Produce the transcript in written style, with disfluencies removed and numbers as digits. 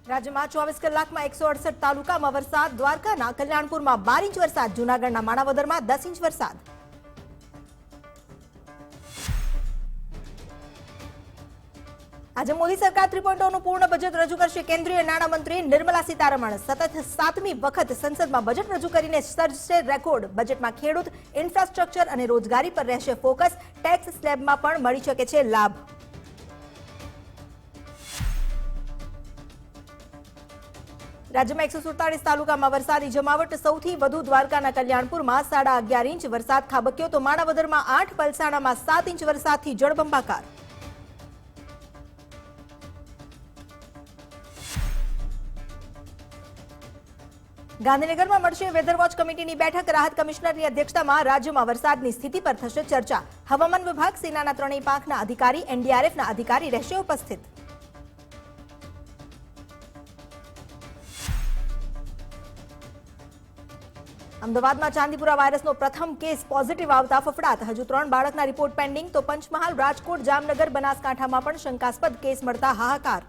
રાજ્યમાં 24 કલાકમાં 168 તાલુકામાં વરસાદ. દ્વારકાના કલ્યાણપુરમાં 12 ઇંચ વરસાદ. જૂનાગઢના માણાવદરમાં 10 ઇંચ વરસાદ. આજે મોદી સરકાર 3.0 નું પૂર્ણ બજેટ રજૂ કરશે. કેન્દ્રીય નાણામંત્રી નિર્મલા સીતારમણ સતત 7મી વખત સંસદમાં બજેટ રજૂ કરીને સર્જશે રેકોર્ડ. બજેટમાં ખેડૂત, ઇન્ફ્રાસ્ટ્રક્ચર અને રોજગારી પર રહેશે ફોકસ. ટેક્સ સ્લેબમાં પણ મળી શકે છે લાભ. રાજ્યમાં 147 તાલુકામાં વરસાદી જમાવટ. સૌથી વધુ દ્વારકાના કલ્યાણપુરમાં 11.5 ઇંચ વરસાદ ખાબક્યો તો માણાવદરમાં 8, પલસાણામાં 7 ઇંચ વરસાદથી જળબંબાકાર. ગાંધીનગરમાં મળશે વેધર વોચ કમિટીની બેઠક. રાહત કમિશનરની અધ્યક્ષતામાં રાજ્યમાં વરસાદની સ્થિતિ પર થશે ચર્ચા. હવામાન વિભાગ, સેનાના 3 પાંખના અધિકારી, એનડીઆરએફના અધિકારી રહેશે ઉપસ્થિત. અમદાવાદમાં ચાંદીપુરા વાયરસનો પ્રથમ કેસ પોઝિટિવ આવતા ફફડાટ. હજુ 3 બાળકના રિપોર્ટ પેન્ડિંગ તો પંચમહાલ, રાજકોટ, જામનગર, બનાસકાંઠામાં પણ શંકાસ્પદ કેસ મળતા હાહાકાર.